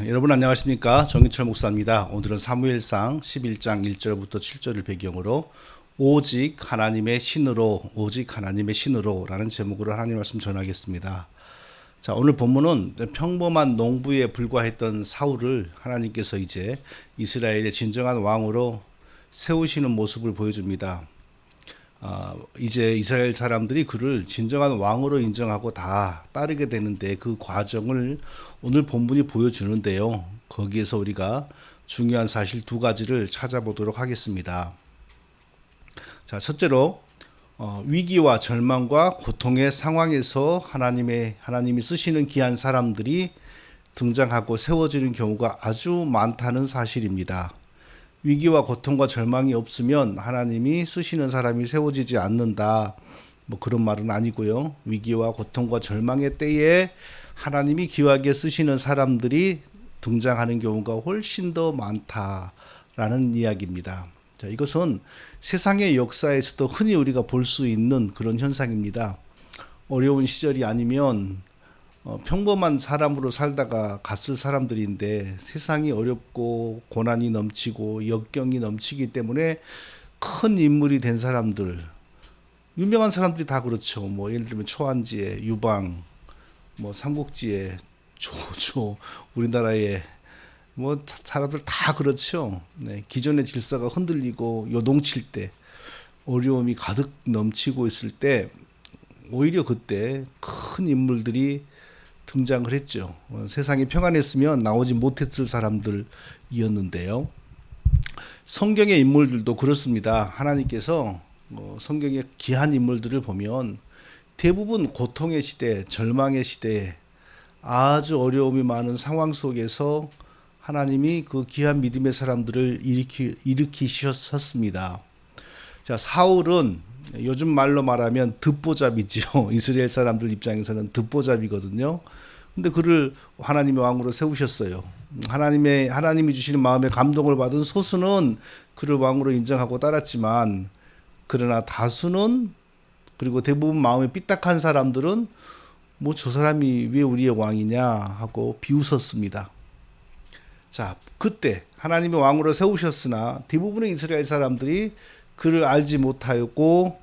여러분 안녕하십니까? 정인철 목사입니다. 오늘은 사무엘상 11장 1절부터 7절을 배경으로 오직 하나님의 신으로 오직 하나님의 신으로라는 제목으로 하나님 말씀 전하겠습니다. 자, 오늘 본문은 평범한 농부에 불과했던 사울을 하나님께서 이제 이스라엘의 진정한 왕으로 세우시는 모습을 보여줍니다. 이제 이스라엘 사람들이 그를 진정한 왕으로 인정하고 다 따르게 되는데 그 과정을 오늘 본문이 보여주는데요. 거기에서 우리가 중요한 사실 두 가지를 찾아보도록 하겠습니다. 자, 첫째로 위기와 절망과 고통의 상황에서 하나님이 쓰시는 귀한 사람들이 등장하고 세워지는 경우가 아주 많다는 사실입니다. 위기와 고통과 절망이 없으면 하나님이 쓰시는 사람이 세워지지 않는다. 뭐 그런 말은 아니고요. 위기와 고통과 절망의 때에 하나님이 귀하게 쓰시는 사람들이 등장하는 경우가 훨씬 더 많다라는 이야기입니다. 자, 이것은 세상의 역사에서도 흔히 우리가 볼 수 있는 그런 현상입니다. 어려운 시절이 아니면 평범한 사람으로 살다가 갔을 사람들인데 세상이 어렵고 고난이 넘치고 역경이 넘치기 때문에 큰 인물이 된 사람들, 유명한 사람들이 다 그렇죠. 뭐 예를 들면 초안지에 유방, 뭐 삼국지에 조조, 우리나라에 뭐 사람들 다 그렇죠. 네, 기존의 질서가 흔들리고 요동칠 때, 어려움이 가득 넘치고 있을 때 오히려 그때 큰 인물들이 등장을 했죠. 세상이 평안했으면 나오지 못했을 사람들이었는데요. 성경의 인물들도 그렇습니다. 하나님께서 성경의 귀한 인물들을 보면 대부분 고통의 시대, 절망의 시대에 아주 어려움이 많은 상황 속에서 하나님이 그 귀한 믿음의 사람들을 일으키셨습니다. 자, 사울은 요즘 말로 말하면 듣보잡이죠. 이스라엘 사람들 입장에서는 듣보잡이거든요. 근데 그를 하나님의 왕으로 세우셨어요. 하나님이 주시는 마음에 감동을 받은 소수는 그를 왕으로 인정하고 따랐지만, 그러나 다수는, 그리고 대부분 마음이 삐딱한 사람들은 뭐 저 사람이 왜 우리의 왕이냐 하고 비웃었습니다. 자, 그때 하나님의 왕으로 세우셨으나 대부분의 이스라엘 사람들이 그를 알지 못하였고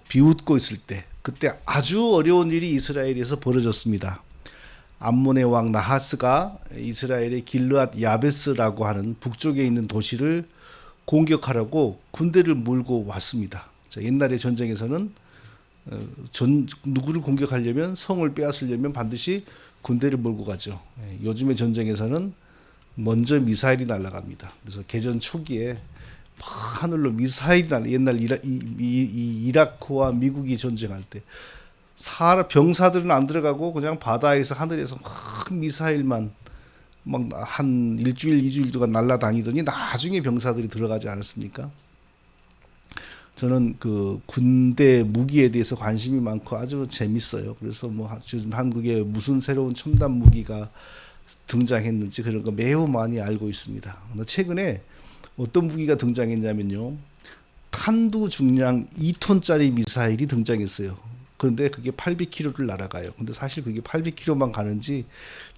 비웃고 있을 때, 그때 아주 어려운 일이 이스라엘에서 벌어졌습니다. 암몬의 왕 나하스가 이스라엘의 길르앗 야베스라고 하는 북쪽에 있는 도시를 공격하려고 군대를 몰고 왔습니다. 자, 옛날의 전쟁에서는 누구를 공격하려면, 성을 빼앗으려면 반드시 군대를 몰고 가죠. 요즘의 전쟁에서는 먼저 미사일이 날아갑니다. 그래서 개전 초기에 하늘로 미사일이 옛날 이라크와 미국이 전쟁할 때 병사들은 안 들어가고 그냥 바다에서 하늘에서 막 미사일만 막 한 일주일, 이주일 동안 날아다니더니 나중에 병사들이 들어가지 않았습니까? 저는 그 군대 무기에 대해서 관심이 많고 아주 재밌어요. 그래서 뭐 요즘 한국에 무슨 새로운 첨단 무기가 등장했는지 그런 거 매우 많이 알고 있습니다. 최근에 어떤 무기가 등장했냐면요, 탄두 중량 2톤짜리 미사일이 등장했어요. 그런데 그게 800km를 날아가요. 근데 사실 그게 800km만 가는지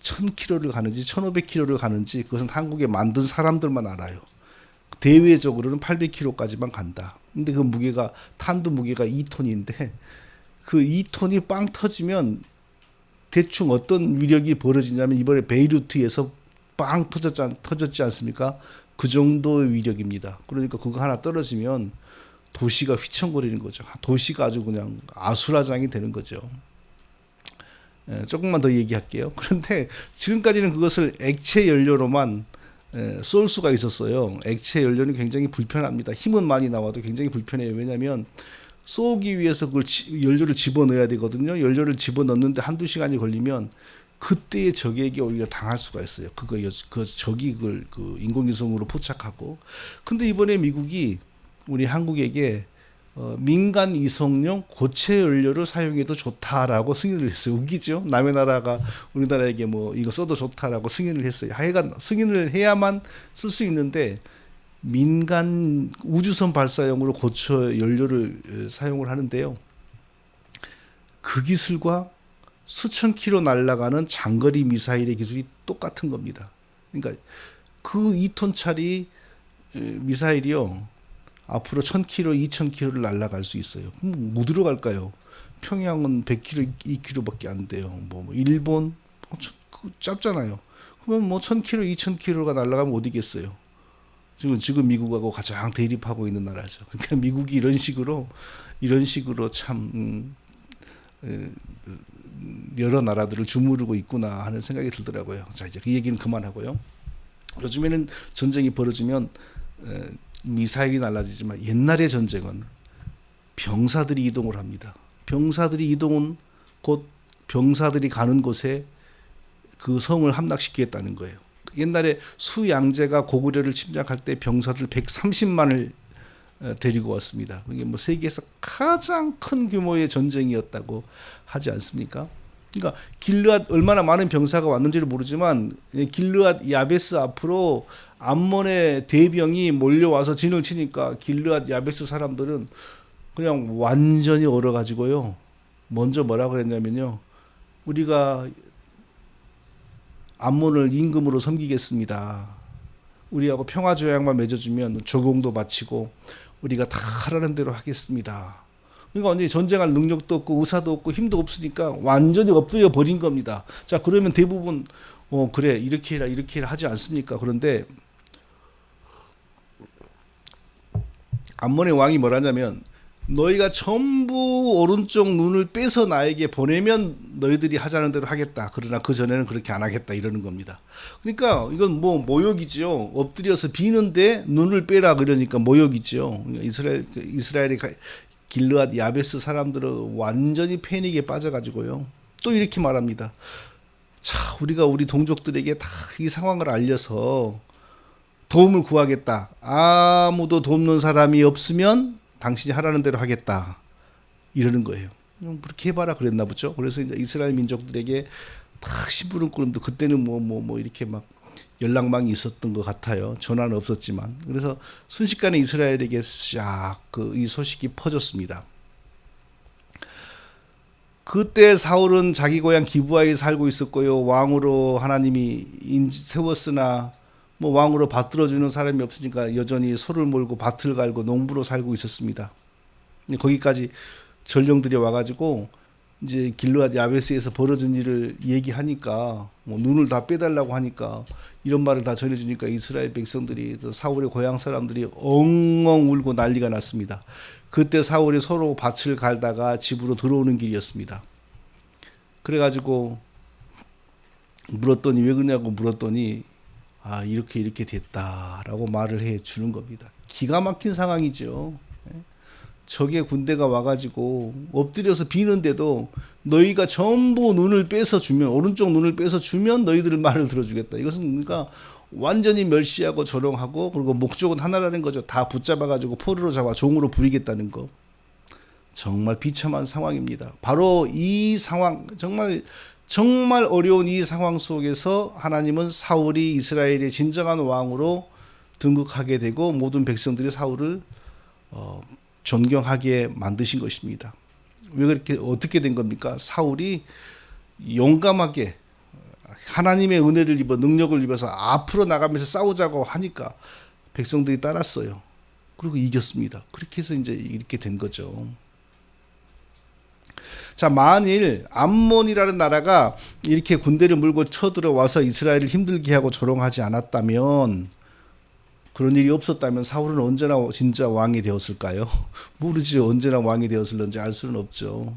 1000km를 가는지 1500km를 가는지 그것은 한국에 만든 사람들만 알아요. 대외적으로는 800km까지만 간다. 근데 그 무게가, 탄두 무게가 2톤인데 그 2톤이 빵 터지면 대충 어떤 위력이 벌어지냐면, 이번에 베이루트에서 빵 터졌지 않습니까? 그 정도의 위력입니다. 그러니까 그거 하나 떨어지면 도시가 휘청거리는 거죠. 도시가 아주 그냥 아수라장이 되는 거죠. 조금만 더 얘기할게요. 그런데 지금까지는 그것을 액체 연료로만 쏠 수가 있었어요. 액체 연료는 굉장히 불편합니다. 힘은 많이 나와도 굉장히 불편해요. 왜냐하면 쏘기 위해서 그걸 연료를 집어넣어야 되거든요. 연료를 집어넣는데 한두 시간이 걸리면 그때의 적에게 오히려 당할 수가 있어요. 그 적이 그걸 그 인공위성으로 포착하고. 근데 이번에 미국이 우리 한국에게 민간 이송용 고체 연료를 사용해도 좋다라고 승인을 했어요. 웃기죠? 남의 나라가 우리나라에게 뭐 이거 써도 좋다라고 승인을 했어요. 하여간 승인을 해야만 쓸 수 있는데, 민간 우주선 발사용으로 고체 연료를 사용을 하는데요. 그 기술과 수천 킬로 날아가는 장거리 미사일의 기술이 똑같은 겁니다. 그러니까 그 2톤짜리 미사일이요. 앞으로 1000km, 2000km를 날아갈 수 있어요. 그럼 뭐 들어갈까요? 평양은 100km, 2km밖에 안 돼요. 일본 짧잖아요. 그러면 뭐 1000km, 2000km가 날아가면 어디겠어요? 지금 미국하고 가장 대립하고 있는 나라죠. 그러니까 미국이 이런 식으로 참 여러 나라들을 주무르고 있구나 하는 생각이 들더라고요. 자, 이제 그 얘기는 그만하고요. 요즘에는 전쟁이 벌어지면 미사일이 날라지지만 옛날의 전쟁은 병사들이 이동을 합니다. 병사들이 이동은 곧 병사들이 가는 곳에 그 성을 함락시키겠다는 거예요. 옛날에 수양제가 고구려를 침략할 때 병사들 130만을 데리고 왔습니다. 그게 뭐 세계에서 가장 큰 규모의 전쟁이었다고 하지 않습니까? 그러니까 길르앗 얼마나 많은 병사가 왔는지를 모르지만 길르앗 야베스 앞으로 암몬의 대병이 몰려와서 진을 치니까 길르앗 야베스 사람들은 그냥 완전히 얼어가지고요. 먼저 뭐라고 그랬냐면요. 우리가 암몬을 임금으로 섬기겠습니다. 우리하고 평화조약만 맺어주면 조공도 마치고 우리가 다 하라는 대로 하겠습니다. 그러니까 완전히 전쟁할 능력도 없고 의사도 없고 힘도 없으니까 완전히 엎드려 버린 겁니다. 자, 그러면 대부분 그래 이렇게 해라 하지 않습니까? 그런데 암몬의 왕이 뭐라냐면 너희가 전부 오른쪽 눈을 빼서 나에게 보내면 너희들이 하자는 대로 하겠다. 그러나 그 전에는 그렇게 안 하겠다 이러는 겁니다. 그러니까 이건 뭐 모욕이지요. 엎드려서 비는데 눈을 빼라 그러니까 모욕이지요. 이스라엘의 길르앗 야베스 사람들은 완전히 패닉에 빠져가지고요. 또 이렇게 말합니다. 자, 우리가 우리 동족들에게 다 이 상황을 알려서 도움을 구하겠다. 아무도 돕는 사람이 없으면 당신이 하라는 대로 하겠다. 이러는 거예요. 그렇게 해봐라 그랬나 보죠. 그래서 이제 이스라엘 민족들에게 딱 심부름꾼도 그때는 이렇게 막 연락망이 있었던 것 같아요. 전화는 없었지만. 그래서 순식간에 이스라엘에게 쫙 이 소식이 퍼졌습니다. 그때 사울은 자기 고향 기브아에 살고 있었고요. 왕으로 하나님이 세웠으나 뭐 왕으로 받들어주는 사람이 없으니까 여전히 소를 몰고 밭을 갈고 농부로 살고 있었습니다. 거기까지 전령들이 와가지고 이제 길르앗 야베스에서 벌어진 일을 얘기하니까 뭐 눈을 다 빼달라고 하니까 이런 말을 다 전해주니까 이스라엘 백성들이 사울의 고향 사람들이 엉엉 울고 난리가 났습니다. 그때 사울이 서로 밭을 갈다가 집으로 들어오는 길이었습니다. 그래가지고 물었더니 왜 그러냐고 물었더니 이렇게 됐다라고 말을 해 주는 겁니다. 기가 막힌 상황이죠. 적의 군대가 와가지고 엎드려서 비는데도 너희가 전부 눈을 빼서 주면 오른쪽 눈을 빼서 주면 너희들 말을 들어주겠다. 이것은 그러니까 완전히 멸시하고 조롱하고 그리고 목적은 하나라는 거죠. 다 붙잡아가지고 포로로 잡아 종으로 부리겠다는 거. 정말 비참한 상황입니다. 바로 이 상황 정말 어려운 이 상황 속에서 하나님은 사울이 이스라엘의 진정한 왕으로 등극하게 되고 모든 백성들이 사울을 존경하게 만드신 것입니다. 왜 그렇게 어떻게 된 겁니까? 사울이 용감하게 하나님의 은혜를 입어 능력을 입어서 앞으로 나가면서 싸우자고 하니까 백성들이 따랐어요. 그리고 이겼습니다. 그렇게 해서 이제 이렇게 된 거죠. 자, 만일 암몬이라는 나라가 이렇게 군대를 물고 쳐들어와서 이스라엘을 힘들게 하고 조롱하지 않았다면, 그런 일이 없었다면 사울은 언제나 진짜 왕이 되었을까요? 모르지. 언제나 왕이 되었을런지 알 수는 없죠.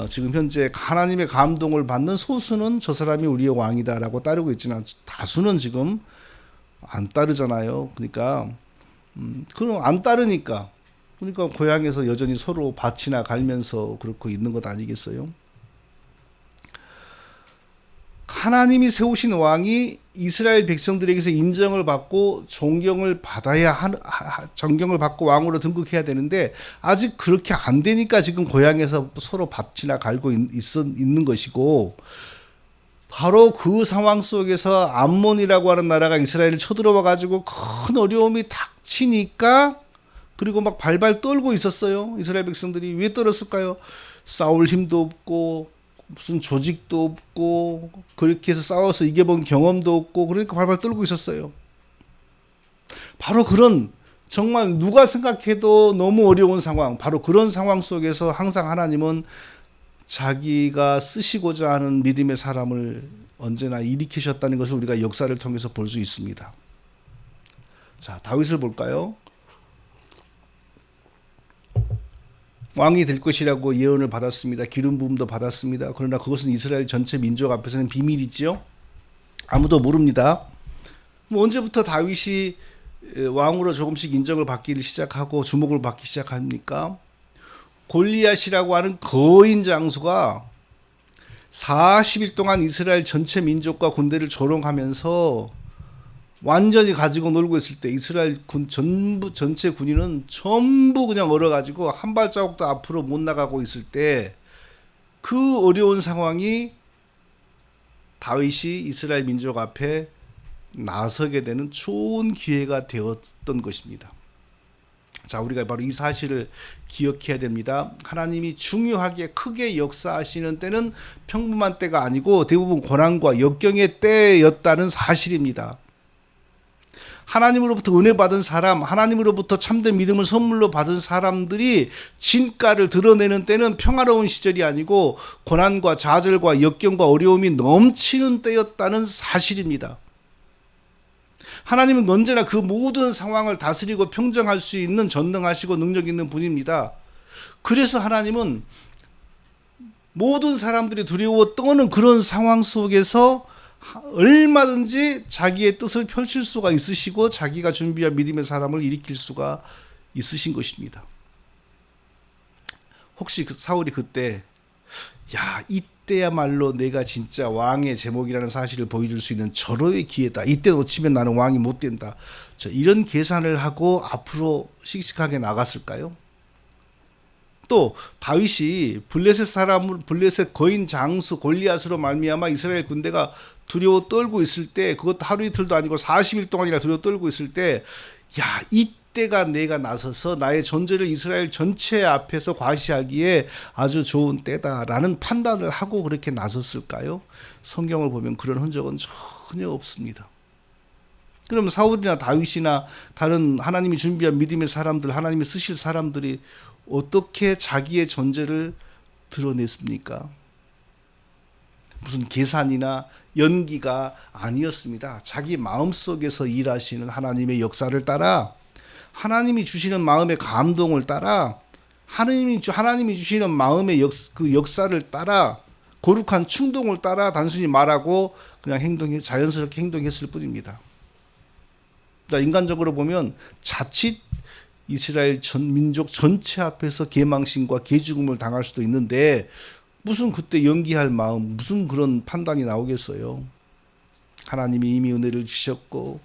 지금 현재 하나님의 감동을 받는 소수는 저 사람이 우리의 왕이다라고 따르고 있지만 다수는 지금 안 따르잖아요. 그러니까 그럼 안 따르니까 고향에서 여전히 서로 밭이나 갈면서 그렇고 있는 것 아니겠어요? 하나님이 세우신 왕이 이스라엘 백성들에게서 인정을 받고 존경을 받고 왕으로 등극해야 되는데 아직 그렇게 안 되니까 지금 고향에서 서로 밭이나 갈고 있는 것이고, 바로 그 상황 속에서 암몬이라고 하는 나라가 이스라엘을 쳐들어와 가지고 큰 어려움이 닥치니까 그리고 막 발발 떨고 있었어요. 이스라엘 백성들이 왜 떨었을까요? 싸울 힘도 없고 무슨 조직도 없고 그렇게 해서 싸워서 이겨본 경험도 없고 그러니까 발발 떨고 있었어요. 바로 그런 정말 누가 생각해도 너무 어려운 상황, 바로 그런 상황 속에서 항상 하나님은 자기가 쓰시고자 하는 믿음의 사람을 언제나 일으키셨다는 것을 우리가 역사를 통해서 볼 수 있습니다. 자, 다윗을 볼까요? 왕이 될 것이라고 예언을 받았습니다. 기름 부음도 받았습니다. 그러나 그것은 이스라엘 전체 민족 앞에서는 비밀이지요. 아무도 모릅니다. 언제부터 다윗이 왕으로 조금씩 인정을 받기를 시작하고 주목을 받기 시작합니까? 골리앗이라고 하는 거인 장수가 40일 동안 이스라엘 전체 민족과 군대를 조롱하면서 완전히 가지고 놀고 있을 때 이스라엘 군 전체 군인은 전부 그냥 얼어가지고 한 발자국도 앞으로 못 나가고 있을 때 그 어려운 상황이 다윗이 이스라엘 민족 앞에 나서게 되는 좋은 기회가 되었던 것입니다. 자, 우리가 바로 이 사실을 기억해야 됩니다. 하나님이 중요하게 크게 역사하시는 때는 평범한 때가 아니고 대부분 고난과 역경의 때였다는 사실입니다. 하나님으로부터 은혜 받은 사람, 하나님으로부터 참된 믿음을 선물로 받은 사람들이 진가를 드러내는 때는 평화로운 시절이 아니고 고난과 좌절과 역경과 어려움이 넘치는 때였다는 사실입니다. 하나님은 언제나 그 모든 상황을 다스리고 평정할 수 있는 전능하시고 능력 있는 분입니다. 그래서 하나님은 모든 사람들이 두려워 떠는 그런 상황 속에서 얼마든지 자기의 뜻을 펼칠 수가 있으시고 자기가 준비한 믿음의 사람을 일으킬 수가 있으신 것입니다. 혹시 사울이 그때 이때야말로 내가 진짜 왕의 제목이라는 사실을 보여줄 수 있는 절호의 기회다. 이때 놓치면 나는 왕이 못 된다. 이런 계산을 하고 앞으로 씩씩하게 나갔을까요? 또 다윗이 블레셋 거인 장수 골리앗으로 말미암아 이스라엘 군대가 두려워 떨고 있을 때, 그것도 하루 이틀도 아니고 40일 동안이나 두려워 떨고 있을 때, 이때가 내가 나서서 나의 존재를 이스라엘 전체 앞에서 과시하기에 아주 좋은 때다라는 판단을 하고 그렇게 나섰을까요? 성경을 보면 그런 흔적은 전혀 없습니다. 그럼 사울이나 다윗이나 다른 하나님이 준비한 믿음의 사람들, 하나님이 쓰실 사람들이 어떻게 자기의 존재를 드러냈습니까? 무슨 계산이나 연기가 아니었습니다. 자기 마음속에서 일하시는 하나님의 역사를 따라, 하나님이 주시는 마음의 감동을 따라, 하나님이 주시는 마음의 역사를 따라, 거룩한 충동을 따라 단순히 말하고 그냥 자연스럽게 행동했을 뿐입니다. 인간적으로 보면 자칫 이스라엘 민족 전체 앞에서 계망신과 계죽음을 당할 수도 있는데 무슨 그때 연기할 마음, 무슨 그런 판단이 나오겠어요. 하나님이 이미 은혜를 주셨고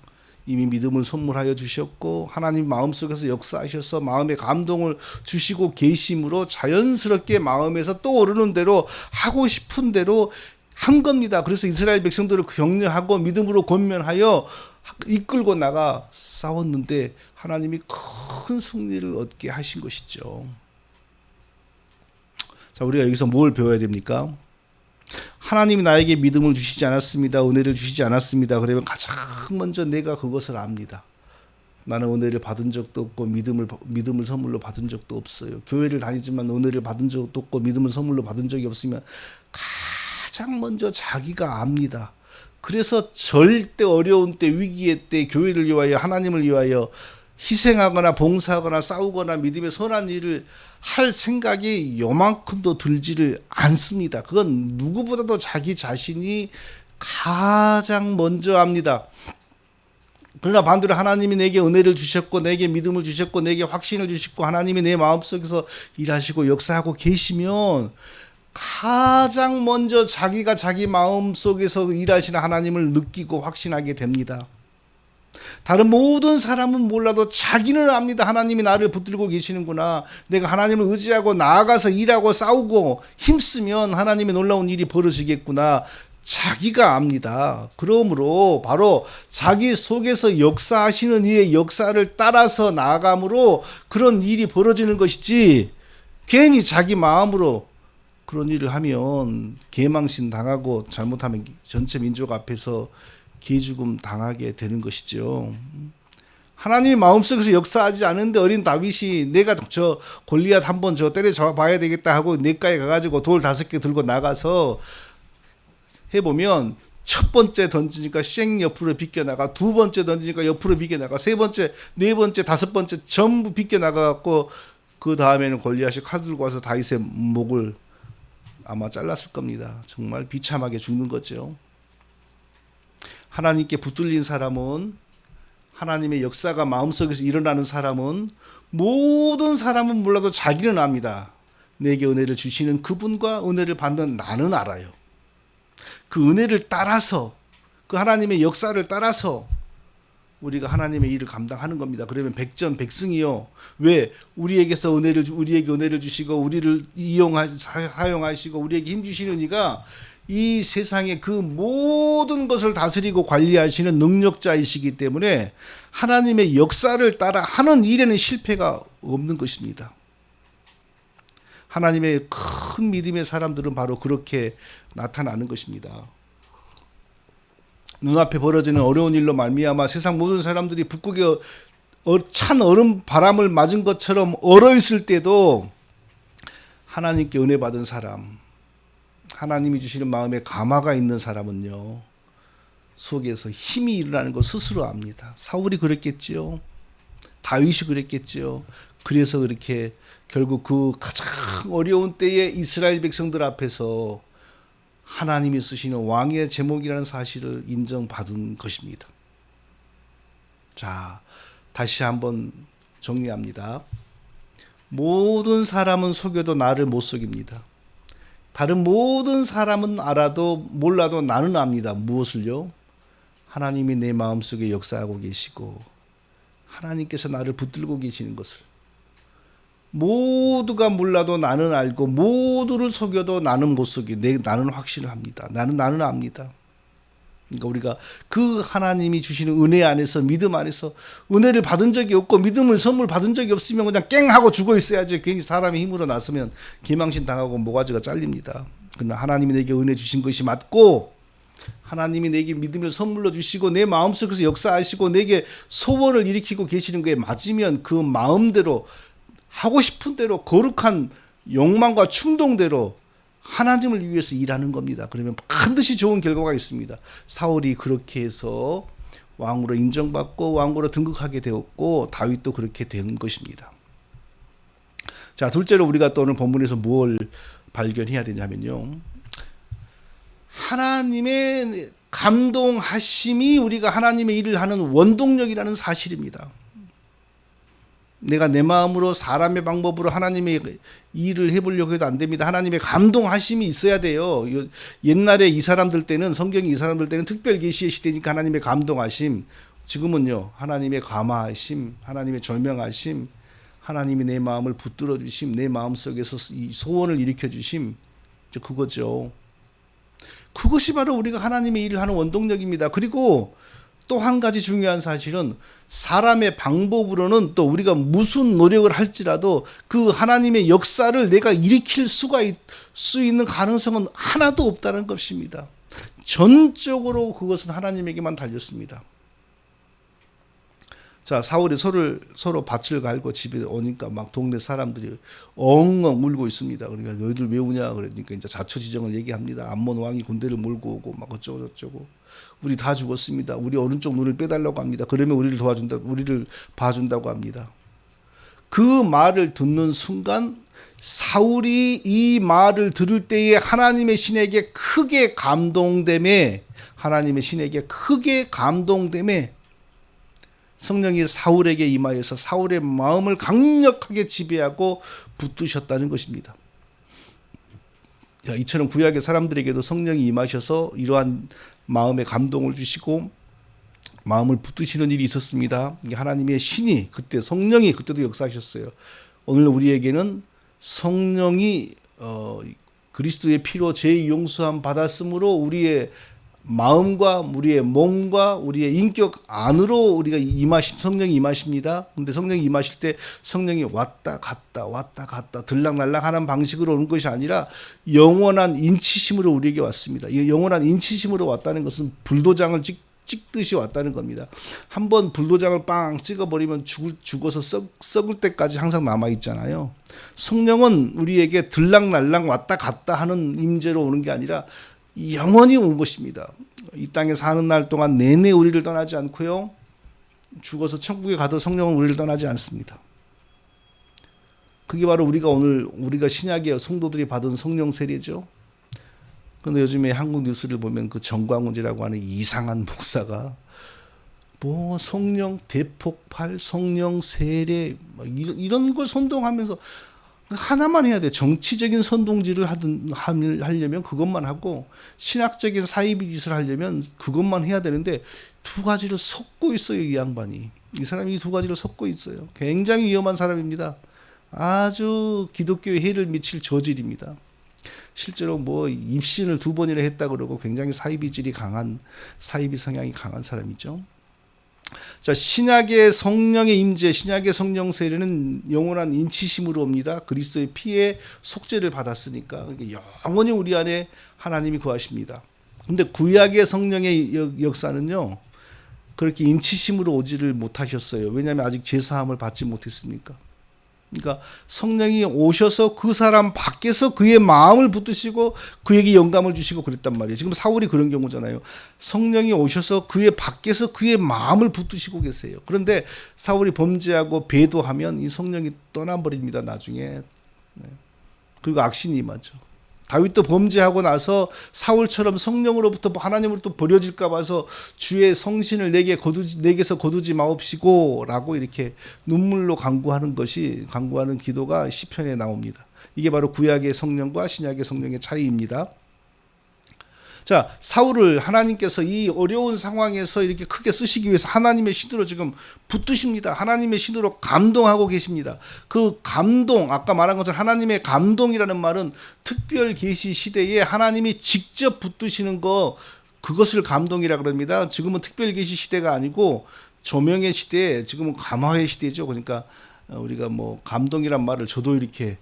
이미 믿음을 선물하여 주셨고 하나님 마음속에서 역사하셔서 마음의 감동을 주시고 계심으로 자연스럽게 마음에서 떠오르는 대로 하고 싶은 대로 한 겁니다. 그래서 이스라엘 백성들을 격려하고 믿음으로 권면하여 이끌고 나가 싸웠는데 하나님이 큰 승리를 얻게 하신 것이죠. 자, 우리가 여기서 뭘 배워야 됩니까? 하나님이 나에게 믿음을 주시지 않았습니다. 은혜를 주시지 않았습니다. 그러면 가장 먼저 내가 그것을 압니다. 나는 은혜를 받은 적도 없고 믿음을 선물로 받은 적도 없어요. 교회를 다니지만 은혜를 받은 적도 없고 믿음을 선물로 받은 적이 없으면 가장 먼저 자기가 압니다. 그래서 절대 어려운 때, 위기의 때 교회를 위하여, 하나님을 위하여 희생하거나 봉사하거나 싸우거나 믿음의 선한 일을 할 생각이 요만큼도 들지를 않습니다. 그건 누구보다도 자기 자신이 가장 먼저 합니다. 그러나 반대로 하나님이 내게 은혜를 주셨고 내게 믿음을 주셨고 내게 확신을 주셨고 하나님이 내 마음속에서 일하시고 역사하고 계시면 가장 먼저 자기가 자기 마음속에서 일하시는 하나님을 느끼고 확신하게 됩니다. 다른 모든 사람은 몰라도 자기는 압니다. 하나님이 나를 붙들고 계시는구나. 내가 하나님을 의지하고 나아가서 일하고 싸우고 힘쓰면 하나님의 놀라운 일이 벌어지겠구나. 자기가 압니다. 그러므로 바로 자기 속에서 역사하시는 이의 역사를 따라서 나아감으로 그런 일이 벌어지는 것이지 괜히 자기 마음으로 그런 일을 하면 개망신 당하고 잘못하면 전체 민족 앞에서 개죽음 당하게 되는 것이죠. 하나님이 마음속에서 역사하지 않은데 어린 다윗이 내가 저 골리앗 한번 저 때려잡아 봐야 되겠다 하고 냇가에 가가지고 돌 5개 들고 나가서 해보면 첫 번째 던지니까 쉥 옆으로 비껴나가, 두 번째 던지니까 옆으로 비껴나가, 세 번째, 네 번째, 다섯 번째 전부 비껴나가갖고 그 다음에는 골리앗이 칼 들고 와서 다윗의 목을 아마 잘랐을 겁니다. 정말 비참하게 죽는 거죠. 하나님께 붙들린 사람은, 하나님의 역사가 마음속에서 일어나는 사람은, 모든 사람은 몰라도 자기는 압니다. 내게 은혜를 주시는 그분과 은혜를 받는 나는 알아요. 그 은혜를 따라서, 그 하나님의 역사를 따라서 우리가 하나님의 일을 감당하는 겁니다. 그러면 백전백승이요. 왜? 우리에게 은혜를 주시고 우리를 사용하시고 우리에게 힘 주시는 이가 이 세상의 그 모든 것을 다스리고 관리하시는 능력자이시기 때문에 하나님의 역사를 따라 하는 일에는 실패가 없는 것입니다. 하나님의 큰 믿음의 사람들은 바로 그렇게 나타나는 것입니다. 눈앞에 벌어지는 어려운 일로 말미암아 세상 모든 사람들이 북극에 찬 얼음 바람을 맞은 것처럼 얼어 있을 때도 하나님께 은혜 받은 사람, 하나님이 주시는 마음에 감화가 있는 사람은요, 속에서 힘이 일어나는 걸 스스로 압니다. 사울이 그랬겠지요. 다윗이 그랬겠지요. 그래서 그렇게 결국 그 가장 어려운 때에 이스라엘 백성들 앞에서 하나님이 쓰시는 왕의 제목이라는 사실을 인정받은 것입니다. 자, 다시 한번 정리합니다. 모든 사람은 속여도 나를 못 속입니다. 다른 모든 사람은 알아도 몰라도 나는 압니다. 무엇을요? 하나님이 내 마음속에 역사하고 계시고 하나님께서 나를 붙들고 계시는 것을. 모두가 몰라도 나는 알고 모두를 속여도 나는 못 속이. 나는 확신을 합니다. 나는 압니다. 그러니까 우리가 그 하나님이 주시는 은혜 안에서, 믿음 안에서 은혜를 받은 적이 없고 믿음을 선물 받은 적이 없으면 그냥 깽 하고 죽어 있어야지. 괜히 사람이 힘으로 나서면 기망신 당하고 모가지가 잘립니다. 그러나 하나님이 내게 은혜 주신 것이 맞고 하나님이 내게 믿음을 선물로 주시고 내 마음속에서 역사하시고 내게 소원을 일으키고 계시는 거에 맞으면 그 마음대로 하고 싶은 대로 거룩한 욕망과 충동대로 하나님을 위해서 일하는 겁니다. 그러면 반드시 좋은 결과가 있습니다. 사울이 그렇게 해서 왕으로 인정받고 왕으로 등극하게 되었고 다윗도 그렇게 된 것입니다. 자, 둘째로 우리가 또 오늘 본문에서 뭘 발견해야 되냐면요, 하나님의 감동하심이 우리가 하나님의 일을 하는 원동력이라는 사실입니다. 내가 내 마음으로 사람의 방법으로 하나님의 일을 해보려고 해도 안 됩니다. 하나님의 감동하심이 있어야 돼요. 옛날에 이 사람들 때는, 성경이 이 사람들 때는 특별 계시의 시대니까 하나님의 감동하심, 지금은요 하나님의 감화하심, 하나님의 조명하심, 하나님이 내 마음을 붙들어 주심, 내 마음속에서 이 소원을 일으켜 주심, 그거죠. 그것이 바로 우리가 하나님의 일을 하는 원동력입니다. 그리고 또 한 가지 중요한 사실은 사람의 방법으로는 또 우리가 무슨 노력을 할지라도 그 하나님의 역사를 내가 일으킬 수 있는 가능성은 하나도 없다는 것입니다. 전적으로 그것은 하나님에게만 달렸습니다. 자, 사울이 서로 밭을 갈고 집에 오니까 막 동네 사람들이 엉엉 울고 있습니다. 그러니까 너희들 왜 우냐 그러니까 이제 자초지정을 얘기합니다. 암몬 왕이 군대를 몰고 오고 막 어쩌고 저쩌고. 우리 다 죽었습니다. 우리 오른쪽 눈을 빼달라고 합니다. 그러면 우리를 봐준다고 합니다. 그 말을 듣는 순간 사울이 이 말을 들을 때에 하나님의 신에게 크게 감동됨에, 성령이 사울에게 임하여서 사울의 마음을 강력하게 지배하고 붙드셨다는 것입니다. 자, 이처럼 구약의 사람들에게도 성령이 임하셔서 이러한 마음에 감동을 주시고 마음을 붙드시는 일이 있었습니다. 하나님의 신이 그때, 성령이 그때도 역사하셨어요. 오늘 우리에게는 성령이 그리스도의 피로 제 용서함 받았으므로 우리의 마음과 우리의 몸과 우리의 인격 안으로 우리가 성령이 임하십니다. 근데 성령이 임하실 때 성령이 왔다 갔다 들락날락 하는 방식으로 오는 것이 아니라 영원한 인치심으로 우리에게 왔습니다. 이 영원한 인치심으로 왔다는 것은 불도장을 찍듯이 왔다는 겁니다. 한번 불도장을 빵 찍어버리면 죽어서 썩을 때까지 항상 남아있잖아요. 성령은 우리에게 들락날락 왔다 갔다 하는 임재로 오는 게 아니라 영원히 온 것입니다. 이 땅에 사는 날 동안 내내 우리를 떠나지 않고요. 죽어서 천국에 가도 성령은 우리를 떠나지 않습니다. 그게 바로 우리가 신약의 성도들이 받은 성령 세례죠. 그런데 요즘에 한국 뉴스를 보면 그 정광훈이라고 하는 이상한 목사가 뭐 성령 대폭발, 성령 세례 이런 걸 선동하면서 하나만 해야 돼. 정치적인 선동질을 하려면 그것만 하고 신학적인 사이비 짓을 하려면 그것만 해야 되는데 두 가지를 섞고 있어요. 이 양반이. 이 사람이 두 가지를 섞고 있어요. 굉장히 위험한 사람입니다. 아주 기독교에 해를 미칠 저질입니다. 실제로 뭐 입신을 2번이나 했다 그러고 굉장히 사이비 성향이 강한 사람이죠. 자, 신약의 성령의 임재, 신약의 성령 세례는 영원한 인치심으로 옵니다. 그리스도의 피에 속죄를 받았으니까 영원히 우리 안에 하나님이 거하십니다. 근데 구약의 성령의 역사는요, 그렇게 인치심으로 오지를 못하셨어요. 왜냐하면 아직 제사함을 받지 못했으니까. 그러니까 성령이 오셔서 그 사람 밖에서 그의 마음을 붙드시고 그에게 영감을 주시고 그랬단 말이에요. 지금 사울이 그런 경우잖아요. 성령이 오셔서 그의 밖에서 그의 마음을 붙드시고 계세요. 그런데 사울이 범죄하고 배도하면 이 성령이 떠나버립니다. 나중에. 그리고 악신이 임하죠. 다윗도 범죄하고 나서 사울처럼 성령으로부터 하나님으로부터 버려질까 봐서 주의 성신을 내게서 거두지 마옵시고 라고 이렇게 눈물로 간구하는 기도가 시편에 나옵니다. 이게 바로 구약의 성령과 신약의 성령의 차이입니다. 자, 사울을 하나님께서 이 어려운 상황에서 이렇게 크게 쓰시기 위해서 하나님의 신으로 지금 붙드십니다. 하나님의 신으로 감동하고 계십니다. 그 감동, 아까 말한 것처럼 하나님의 감동이라는 말은 특별 계시 시대에 하나님이 직접 붙드시는 그것을 감동이라고 합니다. 지금은 특별 계시 시대가 아니고 조명의 시대에 지금은 감화의 시대죠. 그러니까 우리가 뭐 감동이란 말을 저도 이렇게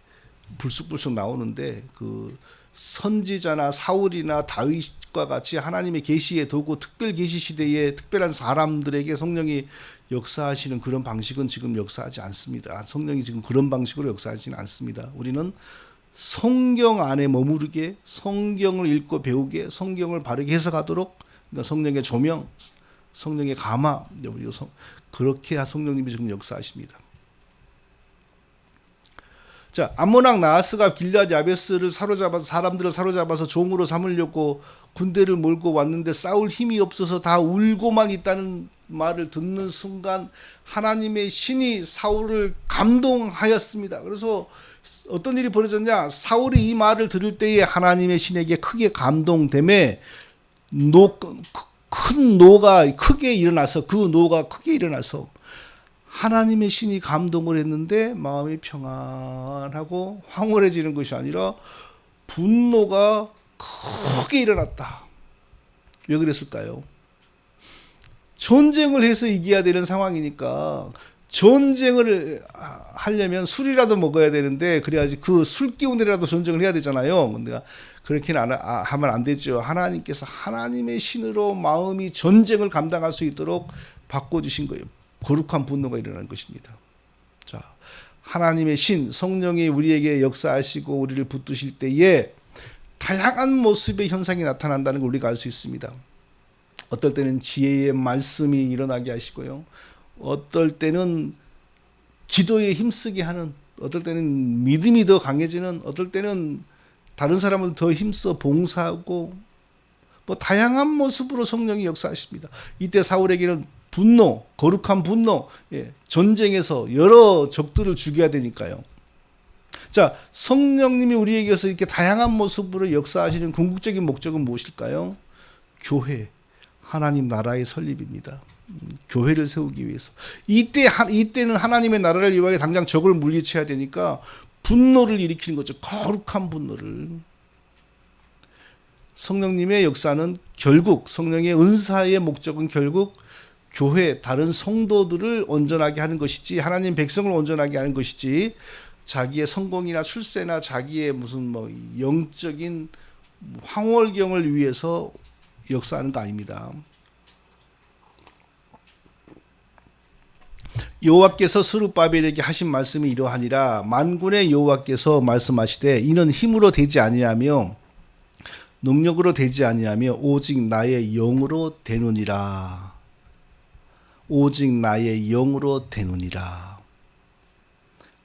불쑥불쑥 나오는데 그 선지자나 사울이나 다윗과 같이 하나님의 계시의 도구, 특별 계시 시대에 특별한 사람들에게 성령이 역사하시는 그런 방식은 지금 역사하지 않습니다. 성령이 지금 그런 방식으로 역사하지는 않습니다. 우리는 성경 안에 머무르게, 성경을 읽고 배우게, 성경을 바르게 해석하도록, 그러니까 성령의 조명, 성령의 감화, 그렇게 성령님이 지금 역사하십니다. 자, 암몬왕 나하스가 길르앗 야베스를 사람들을 사로잡아서 종으로 삼으려고 군대를 몰고 왔는데 싸울 힘이 없어서 다 울고만 있다는 말을 듣는 순간 하나님의 신이 사울을 감동하였습니다. 그래서 어떤 일이 벌어졌냐? 사울이 이 말을 들을 때에 하나님의 신에게 크게 감동됨에 큰 노가 크게 일어나서 하나님의 신이 감동을 했는데 마음이 평안하고 황홀해지는 것이 아니라 분노가 크게 일어났다. 왜 그랬을까요? 전쟁을 해서 이겨야 되는 상황이니까 전쟁을 하려면 술이라도 먹어야 되는데 그래야지 그 술 기운이라도 전쟁을 해야 되잖아요. 근데 그렇게는 하면 안 되죠. 하나님께서 하나님의 신으로 마음이 전쟁을 감당할 수 있도록 바꿔주신 거예요. 거룩한 분노가 일어난 것입니다. 자, 하나님의 신, 성령이 우리에게 역사하시고 우리를 붙드실 때에 다양한 모습의 현상이 나타난다는 걸 우리가 알 수 있습니다. 어떨 때는 지혜의 말씀이 일어나게 하시고요. 어떨 때는 기도에 힘쓰게 하는, 어떨 때는 믿음이 더 강해지는, 어떨 때는 다른 사람을 더 힘써 봉사하고 뭐 다양한 모습으로 성령이 역사하십니다. 이때 사울에게는 분노, 거룩한 분노, 전쟁에서 여러 적들을 죽여야 되니까요. 자, 성령님이 우리에게서 이렇게 다양한 모습으로 역사하시는 궁극적인 목적은 무엇일까요? 교회, 하나님 나라의 설립입니다. 교회를 세우기 위해서. 이때는 하나님의 나라를 위하여 당장 적을 물리쳐야 되니까 분노를 일으키는 거죠. 거룩한 분노를. 성령님의 역사는 결국 성령의 은사의 목적은 결국 교회 다른 성도들을 온전하게 하는 것이지 하나님 백성을 온전하게 하는 것이지 자기의 성공이나 출세나 자기의 무슨 뭐 영적인 황홀경을 위해서 역사하는 거 아닙니다. 여호와께서 스룹바벨에게 하신 말씀이 이러하니라. 만군의 여호와께서 말씀하시되 이는 힘으로 되지 아니하며 능력으로 되지 아니하며 오직 나의 영으로 되느니라. 오직 나의 영으로 되느니라.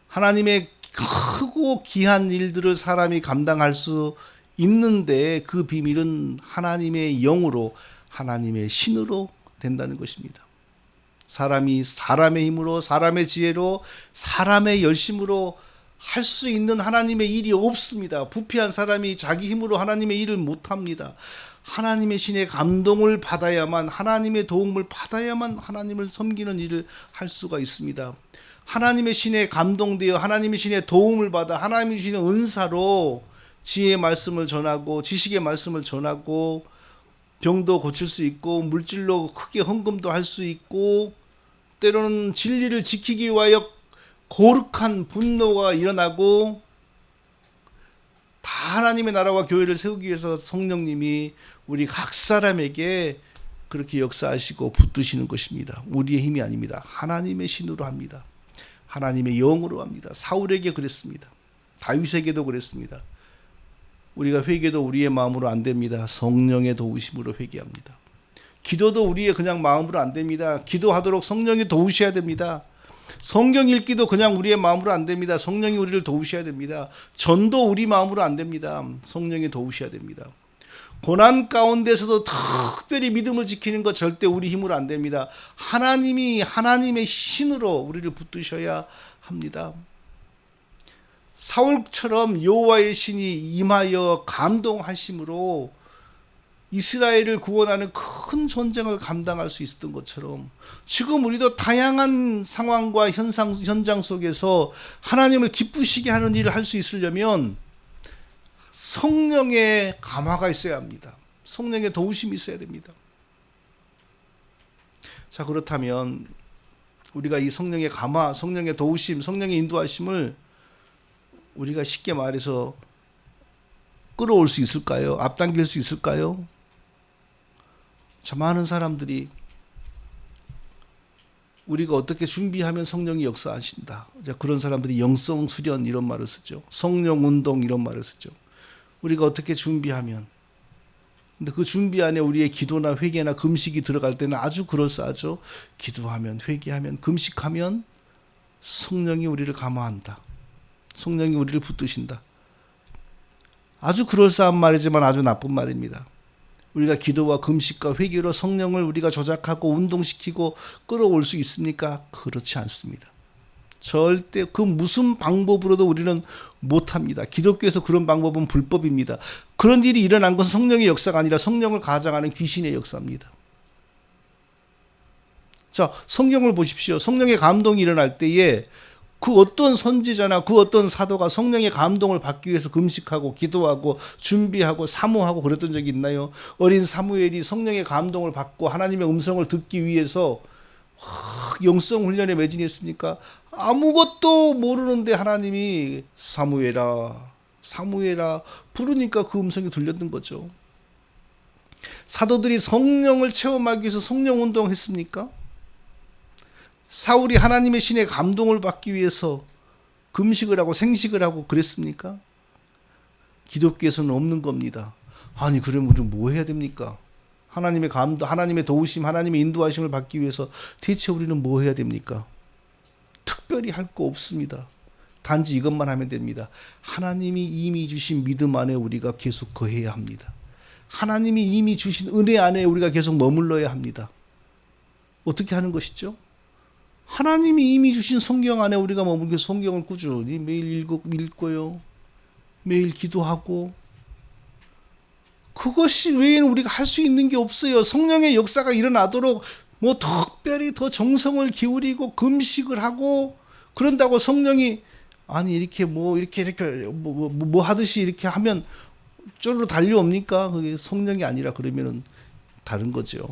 하나님의 크고 귀한 일들을 사람이 감당할 수 있는데 그 비밀은 하나님의 영으로 하나님의 신으로 된다는 것입니다. 사람이 사람의 힘으로 사람의 지혜로 사람의 열심으로 할 수 있는 하나님의 일이 없습니다. 부패한 사람이 자기 힘으로 하나님의 일을 못합니다. 하나님의 신의 감동을 받아야만 하나님의 도움을 받아야만 하나님을 섬기는 일을 할 수가 있습니다. 하나님의 신에 감동되어 하나님의 신의 도움을 받아 하나님의 신의 은사로 지혜의 말씀을 전하고 지식의 말씀을 전하고 병도 고칠 수 있고 물질로 크게 헌금도 할 수 있고 때로는 진리를 지키기 위하여 거룩한 분노가 일어나고 다 하나님의 나라와 교회를 세우기 위해서 성령님이 우리 각 사람에게 그렇게 역사하시고 붙드시는 것입니다. 우리의 힘이 아닙니다. 하나님의 신으로 합니다. 하나님의 영으로 합니다. 사울에게 그랬습니다. 다윗에게도 그랬습니다. 우리가 회개도 우리의 마음으로 안 됩니다. 성령의 도우심으로 회개합니다. 기도도 우리의 그냥 마음으로 안 됩니다. 기도하도록 성령이 도우셔야 됩니다. 성경 읽기도 그냥 우리의 마음으로 안 됩니다. 성령이 우리를 도우셔야 됩니다. 전도 우리 마음으로 안 됩니다. 성령이 도우셔야 됩니다. 고난 가운데서도 특별히 믿음을 지키는 것 절대 우리 힘으로 안 됩니다. 하나님이 하나님의 신으로 우리를 붙드셔야 합니다. 사울처럼 여호와의 신이 임하여 감동하심으로 이스라엘을 구원하는 큰 전쟁을 감당할 수 있었던 것처럼 지금 우리도 다양한 상황과 현장 속에서 하나님을 기쁘시게 하는 일을 할 수 있으려면 성령의 감화가 있어야 합니다. 성령의 도우심이 있어야 됩니다. 자, 그렇다면 우리가 이 성령의 감화, 성령의 도우심, 성령의 인도하심을 우리가 쉽게 말해서 끌어올 수 있을까요? 앞당길 수 있을까요? 참 많은 사람들이 우리가 어떻게 준비하면 성령이 역사하신다. 그런 사람들이 영성 수련 이런 말을 쓰죠. 성령 운동 이런 말을 쓰죠. 우리가 어떻게 준비하면. 근데 그 준비 안에 우리의 기도나 회개나 금식이 들어갈 때는 아주 그럴싸하죠. 기도하면 회개하면 금식하면 성령이 우리를 감화한다. 성령이 우리를 붙드신다. 아주 그럴싸한 말이지만 아주 나쁜 말입니다. 우리가 기도와 금식과 회개로 성령을 우리가 조작하고 운동시키고 끌어올 수 있습니까? 그렇지 않습니다. 절대 그 무슨 방법으로도 우리는 못합니다. 기독교에서 그런 방법은 불법입니다. 그런 일이 일어난 것은 성령의 역사가 아니라 성령을 가장하는 귀신의 역사입니다. 자, 성경을 보십시오. 성령의 감동이 일어날 때에 그 어떤 선지자나 그 어떤 사도가 성령의 감동을 받기 위해서 금식하고 기도하고 준비하고 사모하고 그랬던 적이 있나요? 어린 사무엘이 성령의 감동을 받고 하나님의 음성을 듣기 위해서 영성 훈련에 매진했습니까? 아무것도 모르는데 하나님이 사무엘아 사무엘아 부르니까 그 음성이 들렸던 거죠. 사도들이 성령을 체험하기 위해서 성령 운동했습니까? 사울이 하나님의 신의 감동을 받기 위해서 금식을 하고 생식을 하고 그랬습니까? 기독교에서는 없는 겁니다. 아니 그러면 우리 뭐 해야 됩니까? 하나님의 감동, 하나님의 도우심, 하나님의 인도하심을 받기 위해서 대체 우리는 뭐 해야 됩니까? 특별히 할 거 없습니다. 단지 이것만 하면 됩니다. 하나님이 이미 주신 믿음 안에 우리가 계속 거해야 합니다. 하나님이 이미 주신 은혜 안에 우리가 계속 머물러야 합니다. 어떻게 하는 것이죠? 하나님이 이미 주신 성경 안에 우리가 머물게 성경을 꾸준히 매일 읽고요. 매일 기도하고 그것이 외에는 우리가 할 수 있는 게 없어요. 성령의 역사가 일어나도록 뭐 특별히 더 정성을 기울이고 금식을 하고 그런다고 성령이 아니 이렇게 뭐 하듯이 이렇게 하면 쪼르르 달려옵니까? 그게 성령이 아니라 그러면은 다른 거죠.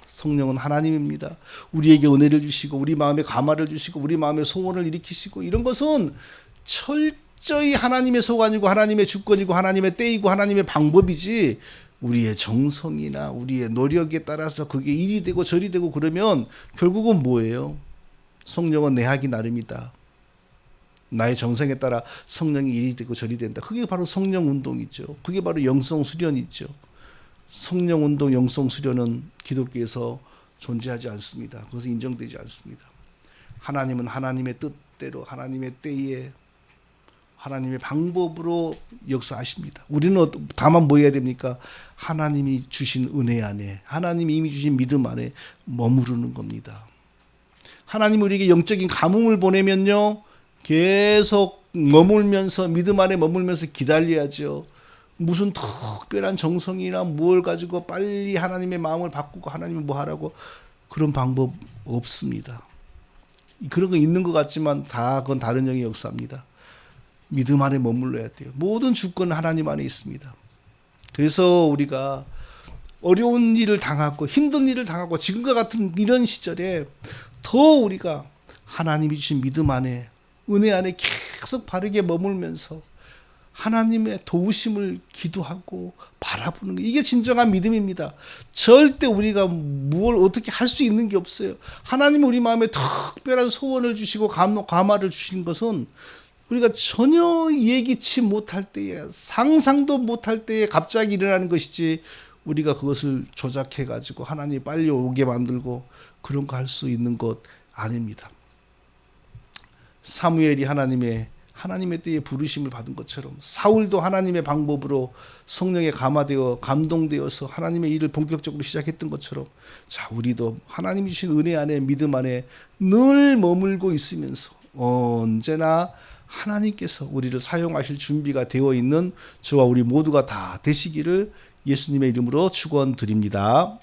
성령은 하나님입니다. 우리에게 은혜를 주시고 우리 마음에 감화를 주시고 우리 마음에 소원을 일으키시고 이런 것은 철저히 하나님의 소관이고 하나님의 주권이고 하나님의 때이고 하나님의 방법이지 우리의 정성이나 우리의 노력에 따라서 그게 일이 되고 절이 되고 그러면 결국은 뭐예요? 성령은 내 하기 나름이다. 나의 정성에 따라 성령이 일이 되고 절이 된다. 그게 바로 성령 운동이죠. 그게 바로 영성 수련이죠. 성령 운동, 영성 수련은 기독교에서 존재하지 않습니다. 그것은 인정되지 않습니다. 하나님은 하나님의 뜻대로 하나님의 때에 하나님의 방법으로 역사하십니다. 우리는 다만 뭐 해야 됩니까? 하나님이 주신 은혜 안에 하나님이 이미 주신 믿음 안에 머무르는 겁니다. 하나님 우리에게 영적인 감흥을 보내면요 계속 머물면서 믿음 안에 머물면서 기다려야죠. 무슨 특별한 정성이나 뭘 가지고 빨리 하나님의 마음을 바꾸고 하나님이 뭐 하라고 그런 방법 없습니다. 그런 거 있는 것 같지만 다 그건 다른 영의 역사입니다. 믿음 안에 머물러야 돼요. 모든 주권은 하나님 안에 있습니다. 그래서 우리가 어려운 일을 당하고 힘든 일을 당하고 지금과 같은 이런 시절에 더 우리가 하나님이 주신 믿음 안에 은혜 안에 계속 바르게 머물면서 하나님의 도우심을 기도하고 바라보는 거 이게 진정한 믿음입니다. 절대 우리가 뭘 어떻게 할 수 있는 게 없어요. 하나님이 우리 마음에 특별한 소원을 주시고 감화를 주신 것은 우리가 전혀 예기치 못할 때에 상상도 못할 때에 갑자기 일어나는 것이지 우리가 그것을 조작해 가지고 하나님이 빨리 오게 만들고 그런 거 할 수 있는 것 아닙니다. 사무엘이 하나님의 때에 부르심을 받은 것처럼 사울도 하나님의 방법으로 성령에 감화되어 감동되어서 하나님의 일을 본격적으로 시작했던 것처럼 자 우리도 하나님이 주신 은혜 안에 믿음 안에 늘 머물고 있으면서 언제나 하나님께서 우리를 사용하실 준비가 되어 있는 저와 우리 모두가 다 되시기를 예수님의 이름으로 축원드립니다.